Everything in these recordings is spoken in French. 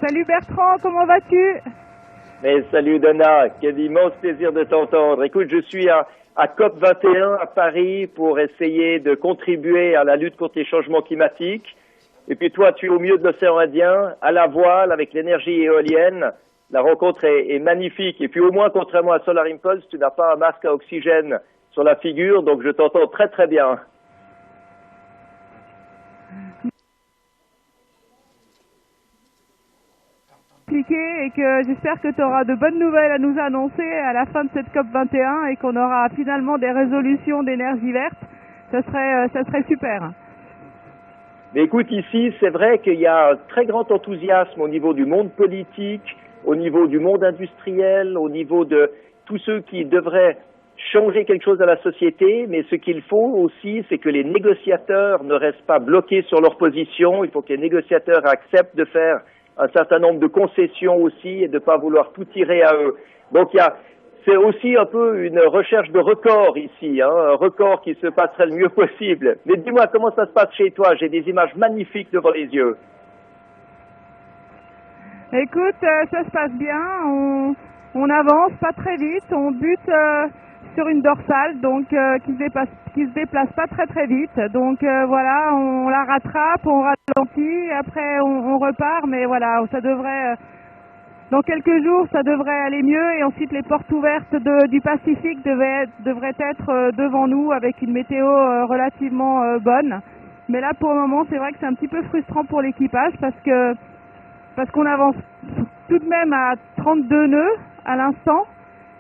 Salut Bertrand, comment vas-tu? Mais salut Donna, quel immense plaisir de t'entendre. Écoute, je suis à COP21 à Paris pour essayer de contribuer à la lutte contre les changements climatiques. Et puis toi, tu es au milieu de l'océan Indien, à la voile, avec l'énergie éolienne. La rencontre est magnifique. Et puis au moins, contrairement à Solar Impulse, tu n'as pas un masque à oxygène sur la figure, donc je t'entends très très bien. Et que j'espère que tu auras de bonnes nouvelles à nous annoncer à la fin de cette COP21 et qu'on aura finalement des résolutions d'énergie verte. Ça serait super. Mais écoute, ici, c'est vrai qu'il y a un très grand enthousiasme au niveau du monde politique, au niveau du monde industriel, au niveau de tous ceux qui devraient changer quelque chose à la société, mais ce qu'il faut aussi, c'est que les négociateurs ne restent pas bloqués sur leur position. Il faut que les négociateurs acceptent de faire un certain nombre de concessions aussi et de ne pas vouloir tout tirer à eux. Donc c'est aussi un peu une recherche de record ici, un record qui se passerait le mieux possible. Mais dis-moi, comment ça se passe chez toi? J'ai des images magnifiques devant les yeux. Écoute, ça se passe bien, on avance pas très vite, on bute sur une dorsale donc qui se déplace pas très très vite. Donc voilà, on la rattrape, on ralentit, après on repart, mais voilà, ça devrait dans quelques jours ça devrait aller mieux et ensuite les portes ouvertes du Pacifique devraient être devant nous avec une météo relativement bonne. Mais là pour le moment c'est vrai que c'est un petit peu frustrant pour l'équipage parce qu'on avance tout de même à 32 nœuds à l'instant,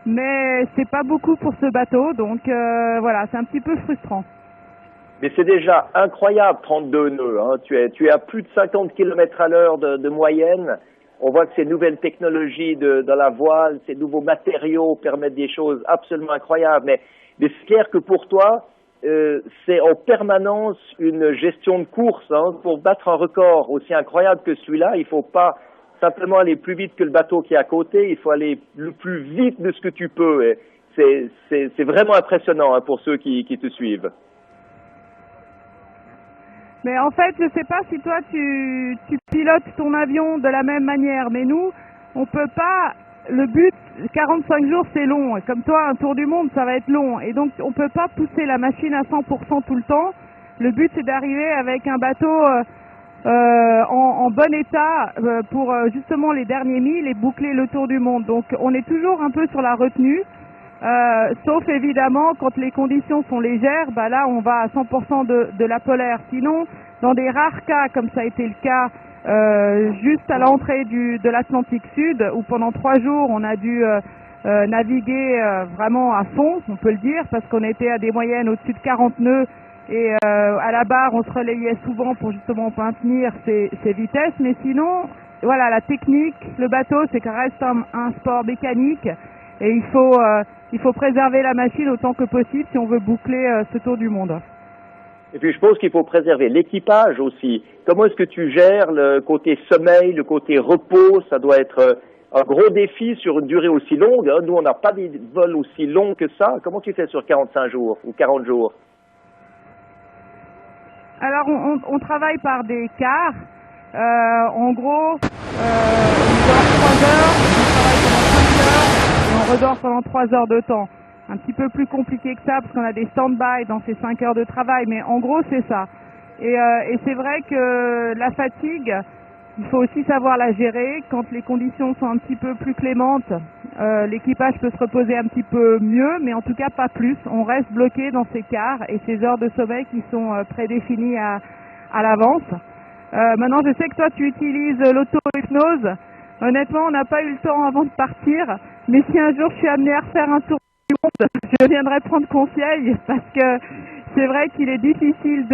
mais c'est pas beaucoup pour ce bateau, donc voilà, c'est un petit peu frustrant. Mais c'est déjà incroyable, 32 nœuds. Hein. Tu es à plus de 50 km à l'heure de moyenne. On voit que ces nouvelles technologies dans la voile, ces nouveaux matériaux permettent des choses absolument incroyables. Mais c'est clair que pour toi, c'est en permanence une gestion de course. Hein. Pour battre un record aussi incroyable que celui-là, il faut pas simplement aller plus vite que le bateau qui est à côté, il faut aller le plus vite de ce que tu peux. Et c'est vraiment impressionnant hein, pour ceux qui te suivent. Mais en fait, je sais pas si toi tu pilotes ton avion de la même manière, mais nous, on peut pas. Le but, 45 jours, c'est long. Et comme toi, un tour du monde, ça va être long. Et donc, on peut pas pousser la machine à 100% tout le temps. Le but, c'est d'arriver avec un bateau en bon état pour justement les derniers milles et boucler le tour du monde. Donc, on est toujours un peu sur la retenue. Sauf évidemment quand les conditions sont légères, bah là on va à 100% de la polaire. Sinon, dans des rares cas, comme ça a été le cas juste à l'entrée de l'Atlantique Sud, où pendant 3 jours on a dû naviguer vraiment à fond, on peut le dire, parce qu'on était à des moyennes au-dessus de 40 nœuds et à la barre on se relayait souvent pour justement maintenir ces vitesses. Mais sinon, voilà, la technique, le bateau, c'est qu'un reste un sport mécanique. Et il faut préserver la machine autant que possible si on veut boucler ce tour du monde. Et puis je pense qu'il faut préserver l'équipage aussi. Comment est-ce que tu gères le côté sommeil, le côté repos? Ça doit être un gros défi sur une durée aussi longue. Hein. Nous, on n'a pas des vols aussi longs que ça. Comment tu fais sur 45 jours ou 40 jours? Alors, on travaille par des quarts. En gros, on dort 3 heures, on travaille pendant 5 heures. On redort pendant 3 heures de temps. Un petit peu plus compliqué que ça parce qu'on a des stand-by dans ces 5 heures de travail, mais en gros c'est ça. Et c'est vrai que la fatigue, il faut aussi savoir la gérer. Quand les conditions sont un petit peu plus clémentes, l'équipage peut se reposer un petit peu mieux, mais en tout cas pas plus. On reste bloqué dans ces quarts et ces heures de sommeil qui sont prédéfinies à l'avance. Maintenant je sais que toi tu utilises l'auto-hypnose. Honnêtement, on n'a pas eu le temps avant de partir, mais si un jour je suis amenée à refaire un tour du monde, je viendrai prendre conseil, parce que c'est vrai qu'il est difficile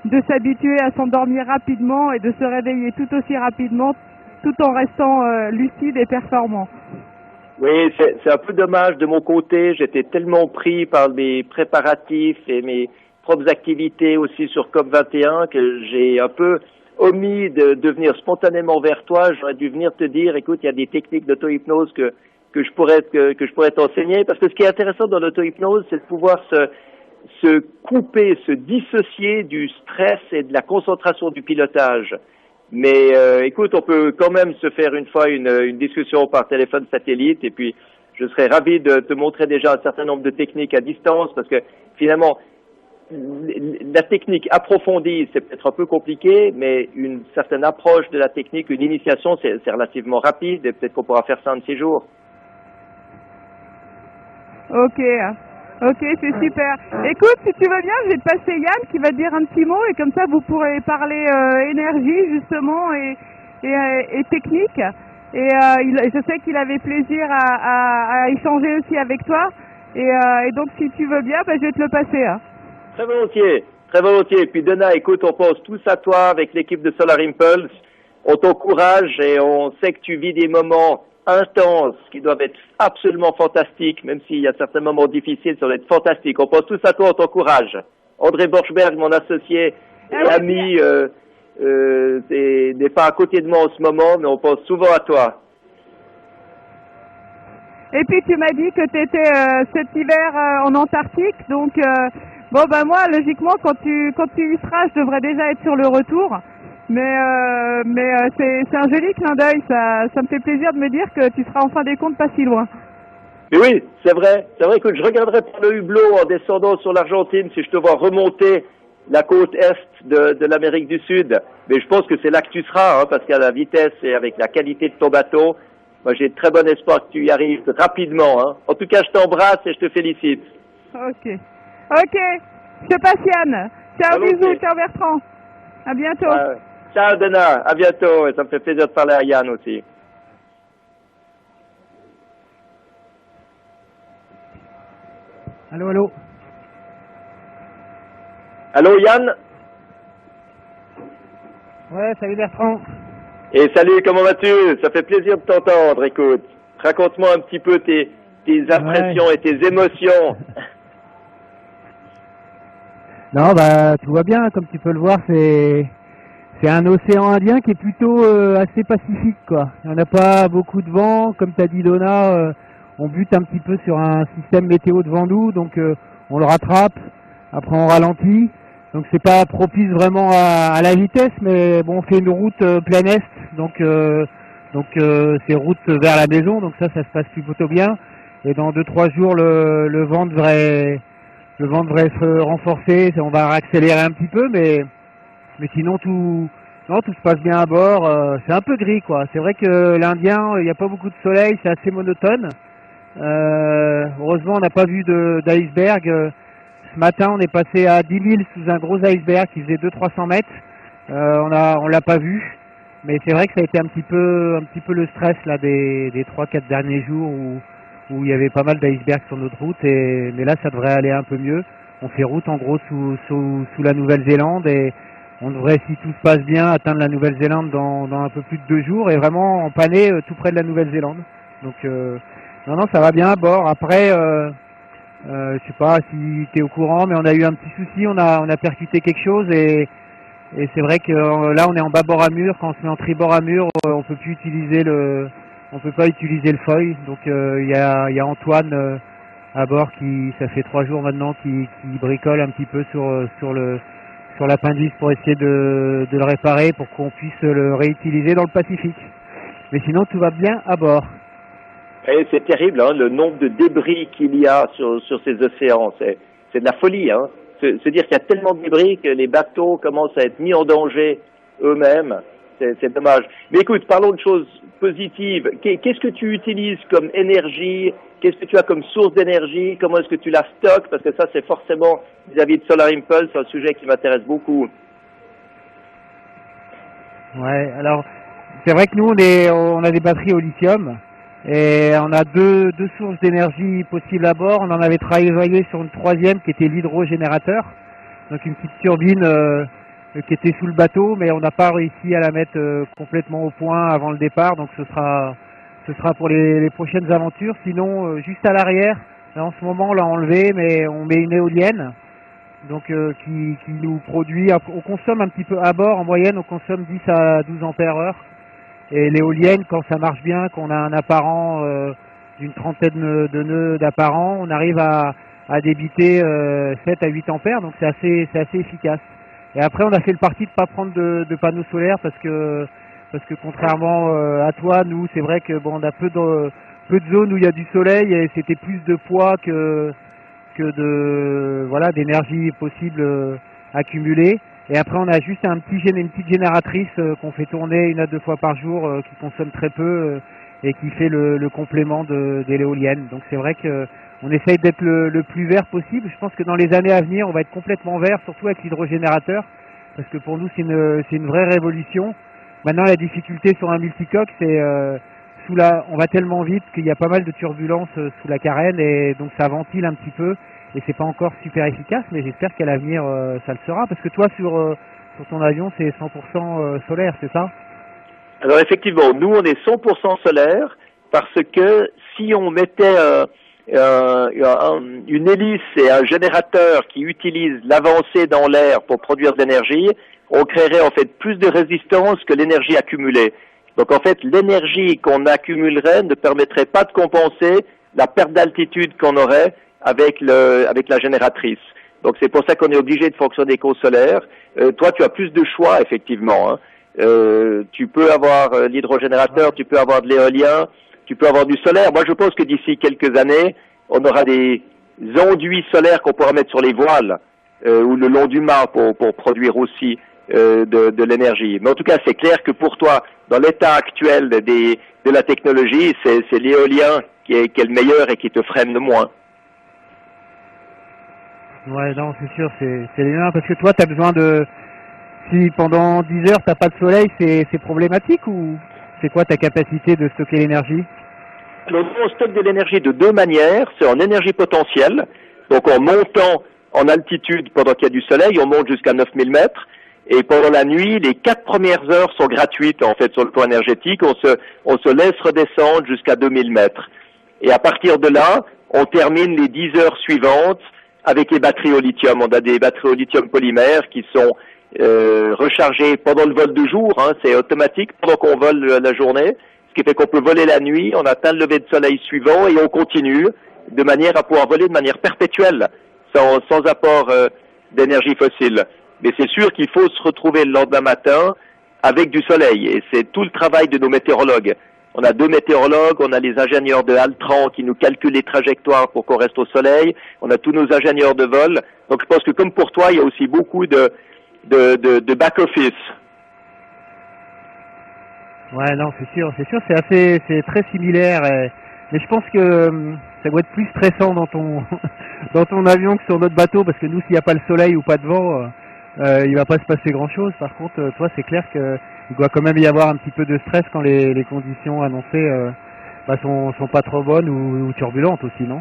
de s'habituer à s'endormir rapidement et de se réveiller tout aussi rapidement, tout en restant lucide et performant. Oui, c'est un peu dommage de mon côté. J'étais tellement pris par mes préparatifs et mes propres activités aussi sur COP21 que j'ai un peu omis de venir spontanément vers toi. J'aurais dû venir te dire, écoute, il y a des techniques d'auto-hypnose que je pourrais t'enseigner, parce que ce qui est intéressant dans l'auto-hypnose, c'est de pouvoir se couper, se dissocier du stress et de la concentration du pilotage. Mais écoute, on peut quand même se faire une fois une discussion par téléphone satellite et puis je serais ravi de te montrer déjà un certain nombre de techniques à distance parce que finalement, la technique approfondie, c'est peut-être un peu compliqué, mais une certaine approche de la technique, une initiation, c'est relativement rapide et peut-être qu'on pourra faire ça en 6 jours. Ok, ok, c'est super. Écoute, si tu veux bien, je vais te passer Yann qui va te dire un petit mot et comme ça vous pourrez parler énergie justement et technique. Et je sais qu'il avait plaisir à échanger aussi avec toi. Et donc si tu veux bien, je vais te le passer. Hein. Très volontiers, très volontiers. Et puis Donna, écoute, on pense tous à toi avec l'équipe de Solar Impulse. On t'encourage et on sait que tu vis des moments intenses qui doivent être absolument fantastiques, même s'il y a certains moments difficiles, ça doit être fantastique. On pense tous à toi, on t'encourage. André Borchberg, mon associé et ami, n'est pas à côté de moi en ce moment, mais on pense souvent à toi. Et puis tu m'as dit que tu étais cet hiver en Antarctique, donc moi logiquement quand tu y seras, je devrais déjà être sur le retour. Mais c'est un joli clin d'œil, ça me fait plaisir de me dire que tu seras en fin des comptes pas si loin. Mais oui, c'est vrai que je regarderai par le hublot en descendant sur l'Argentine si je te vois remonter la côte est de l'Amérique du Sud. Mais je pense que c'est là que tu seras, hein, parce qu'à la vitesse et avec la qualité de ton bateau, moi j'ai très bon espoir que tu y arrives rapidement. Hein. En tout cas, je t'embrasse et je te félicite. Ok, je te passe Yann. Ciao, bisous, ciao Bertrand. À bientôt. Ciao Dana, à bientôt. Et ça me fait plaisir de parler à Yann aussi. Allô, allô. Allô Yann? Ouais, salut Bertrand. Et salut, comment vas-tu? Ça fait plaisir de t'entendre, écoute. Raconte-moi un petit peu tes impressions et tes émotions. Non, tout va bien, comme tu peux le voir, c'est un océan Indien qui est plutôt assez pacifique, quoi. Il n'y en a pas beaucoup de vent, comme t'as dit Donna, on bute un petit peu sur un système météo de vent doux, donc on le rattrape, après on ralentit. Donc c'est pas propice vraiment à la vitesse, mais bon, on fait une route plein est, donc c'est route vers la maison, donc ça se passe plutôt bien. Et dans 2-3 jours, le vent devrait se renforcer, on va accélérer un petit peu, mais sinon tout se passe bien à bord. C'est un peu gris, quoi. C'est vrai que l'Indien, il n'y a pas beaucoup de soleil, c'est assez monotone. Heureusement, on n'a pas vu d'iceberg. Ce matin, on est passé à 10 000 sous un gros iceberg qui faisait 200-300 mètres. On l'a pas vu, mais c'est vrai que ça a été un petit peu le stress là des 3-4 derniers jours où il y avait pas mal d'icebergs sur notre route. Mais là, ça devrait aller un peu mieux. On fait route en gros sous la Nouvelle-Zélande et on devrait, si tout se passe bien, atteindre la Nouvelle-Zélande dans un peu plus de 2 jours et vraiment empanner tout près de la Nouvelle-Zélande. Donc non, ça va bien à bord. Après. Je sais pas si tu es au courant, mais on a eu un petit souci, on a percuté quelque chose et c'est vrai que là on est en bâbord à mur. Quand on se met en tribord à mur, on peut pas utiliser le foil. Donc il y a Antoine à bord ça fait 3 jours maintenant qui bricole un petit peu sur l'appendice pour essayer de le réparer pour qu'on puisse le réutiliser dans le Pacifique. Mais sinon tout va bien à bord. Et c'est terrible, hein, le nombre de débris qu'il y a sur ces océans. C'est de la folie, hein. Se dire qu'il y a tellement de débris que les bateaux commencent à être mis en danger eux-mêmes. C'est dommage. Mais écoute, parlons de choses positives. Qu'est-ce que tu utilises comme énergie? Qu'est-ce que tu as comme source d'énergie? Comment est-ce que tu la stockes? Parce que ça, c'est forcément, vis-à-vis de Solar Impulse, un sujet qui m'intéresse beaucoup. Ouais, alors, c'est vrai que nous, on a des batteries au lithium. Et on a deux sources d'énergie possibles à bord. On en avait travaillé sur une troisième qui était l'hydrogénérateur. Donc une petite turbine qui était sous le bateau, mais on n'a pas réussi à la mettre complètement au point avant le départ. Donc ce sera pour les prochaines aventures. Sinon, juste à l'arrière, là, en ce moment on l'a enlevé, mais on met une éolienne. Donc qui nous produit, on consomme un petit peu à bord, en moyenne on consomme 10 à 12 ampères heure. Et l'éolienne, quand ça marche bien, qu'on a un apparent d'une trentaine de nœuds d'apparent, on arrive à débiter 7 à 8 ampères, donc c'est assez efficace. Et après, on a fait le parti de pas prendre de panneaux solaires parce que contrairement à toi, nous, c'est vrai que bon, on a peu de zones où il y a du soleil et c'était plus de poids que d'énergie possible accumulée. Et après, on a juste une petite génératrice qu'on fait tourner 1 à 2 fois par jour, qui consomme très peu et qui fait le complément de l'éolienne. Donc c'est vrai que on essaye d'être le plus vert possible. Je pense que dans les années à venir, on va être complètement vert, surtout avec l'hydrogénérateur, parce que pour nous, c'est une vraie révolution. Maintenant, la difficulté sur un multicoque, c'est on va tellement vite qu'il y a pas mal de turbulences sous la carène et donc ça ventile un petit peu et c'est pas encore super efficace, mais j'espère qu'à l'avenir ça le sera, parce que toi sur ton avion c'est 100% solaire, c'est ça? Alors effectivement, nous on est 100% solaire parce que si on mettait une hélice et un générateur qui utilise l'avancée dans l'air pour produire de l'énergie, on créerait en fait plus de résistance que l'énergie accumulée. Donc en fait, l'énergie qu'on accumulerait ne permettrait pas de compenser la perte d'altitude qu'on aurait avec la génératrice. Donc c'est pour ça qu'on est obligé de fonctionner qu'au solaire. Toi, tu as plus de choix effectivement, hein. Tu peux avoir l'hydrogénérateur, tu peux avoir de l'éolien, tu peux avoir du solaire. Moi, je pense que d'ici quelques années, on aura des enduits solaires qu'on pourra mettre sur les voiles ou le long du mât pour produire aussi de l'énergie. Mais en tout cas, c'est clair que pour toi, dans l'état actuel de la technologie, c'est l'éolien qui est le meilleur et qui te freine le moins. Ouais, non, c'est sûr, c'est l'éolien, parce que toi, tu as besoin si pendant 10 heures, t'as pas de soleil, c'est problématique, ou c'est quoi ta capacité de stocker l'énergie? Alors, nous, on stocke de l'énergie de 2 manières. C'est en énergie potentielle, donc en montant en altitude pendant qu'il y a du soleil, on monte jusqu'à 9000 mètres. Et pendant la nuit, les 4 premières heures sont gratuites, en fait, sur le plan énergétique. On se laisse redescendre jusqu'à 2000 mètres. Et à partir de là, on termine les 10 heures suivantes avec les batteries au lithium. On a des batteries au lithium polymère qui sont rechargées pendant le vol de jour, hein, c'est automatique pendant qu'on vole la journée, ce qui fait qu'on peut voler la nuit, on atteint le lever de soleil suivant et on continue de manière à pouvoir voler de manière perpétuelle, sans apport d'énergie fossile. Mais c'est sûr qu'il faut se retrouver le lendemain matin avec du soleil, et c'est tout le travail de nos météorologues. On a 2 météorologues, on a les ingénieurs de Altran qui nous calculent les trajectoires pour qu'on reste au soleil, on a tous nos ingénieurs de vol. Donc je pense que comme pour toi, il y a aussi beaucoup de back-office. Ouais, non, c'est très similaire, mais je pense que ça doit être plus stressant dans ton avion que sur notre bateau, parce que nous, s'il n'y a pas le soleil ou pas de vent, il va pas se passer grand-chose. Par contre, toi, c'est clair qu'il doit quand même y avoir un petit peu de stress quand les conditions annoncées sont pas trop bonnes ou turbulentes aussi, non?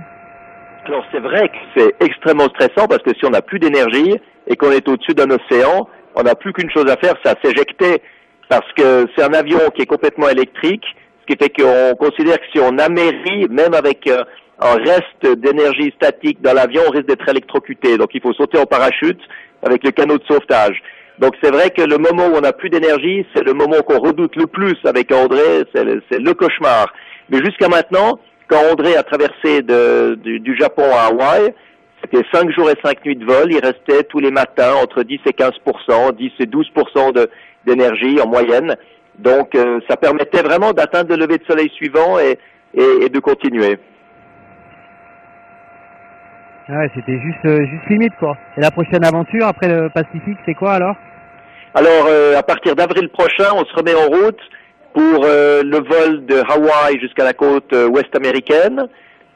Alors c'est vrai que c'est extrêmement stressant parce que si on n'a plus d'énergie et qu'on est au-dessus d'un océan, on n'a plus qu'une chose à faire, c'est à s'éjecter, parce que c'est un avion qui est complètement électrique, ce qui fait qu'on considère que si on amérit, même avec un reste d'énergie statique dans l'avion, on risque d'être électrocuté. Donc il faut sauter en parachute avec le canot de sauvetage. Donc c'est vrai que le moment où on n'a plus d'énergie, c'est le moment qu'on redoute le plus avec André, c'est le cauchemar. Mais jusqu'à maintenant, quand André a traversé du Japon à Hawaï, c'était 5 jours et 5 nuits de vol, il restait tous les matins entre 10 et 15%, 10 et 12% d'énergie en moyenne. Donc ça permettait vraiment d'atteindre le lever de soleil suivant et de continuer. Ouais, c'était juste limite, quoi. Et la prochaine aventure après le Pacifique, c'est quoi alors? Alors, à partir d'avril prochain, on se remet en route pour le vol de Hawaï jusqu'à la côte ouest américaine,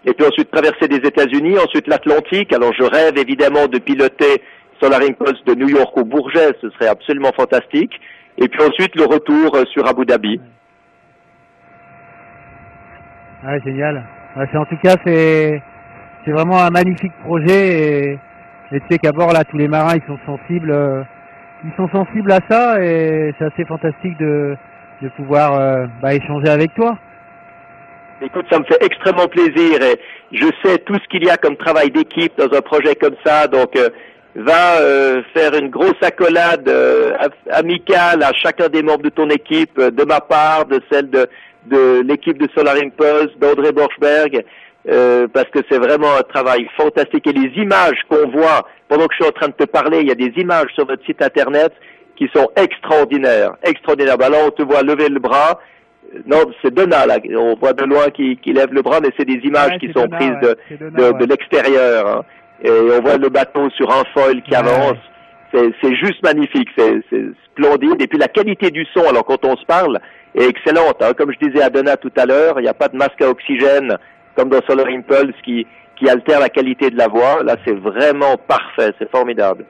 et puis ensuite traverser des États-Unis, ensuite l'Atlantique. Alors, je rêve évidemment de piloter Solar Impulse de New York au Bourget, ce serait absolument fantastique. Et puis ensuite le retour sur Abu Dhabi. Ouais, génial. Ouais, en tout cas, c'est vraiment un magnifique projet, et tu sais qu'à bord là, tous les marins, ils sont sensibles à ça, et c'est assez fantastique de pouvoir échanger avec toi. Écoute, ça me fait extrêmement plaisir, et je sais tout ce qu'il y a comme travail d'équipe dans un projet comme ça, donc va faire une grosse accolade amicale à chacun des membres de ton équipe, de ma part, de celle de l'équipe de Solar Impulse, d'André Borschberg. parce que c'est vraiment un travail fantastique. Et les images qu'on voit, pendant que je suis en train de te parler, il y a des images sur votre site internet qui sont extraordinaires, extraordinaires. Ben là, on te voit lever le bras. Non, c'est Donna, là. On voit de loin qui lève le bras, mais c'est des images qui sont Donna, prises Donna, de l'extérieur. Hein. Et on voit le bateau sur un foil qui avance. C'est juste magnifique, c'est splendide. Et puis la qualité du son, alors quand on se parle, est excellente. Hein. Comme je disais à Donna tout à l'heure, il n'y a pas de masque à oxygène comme dans Solar Impulse qui altère la qualité de la voix. Là, c'est vraiment parfait, c'est formidable.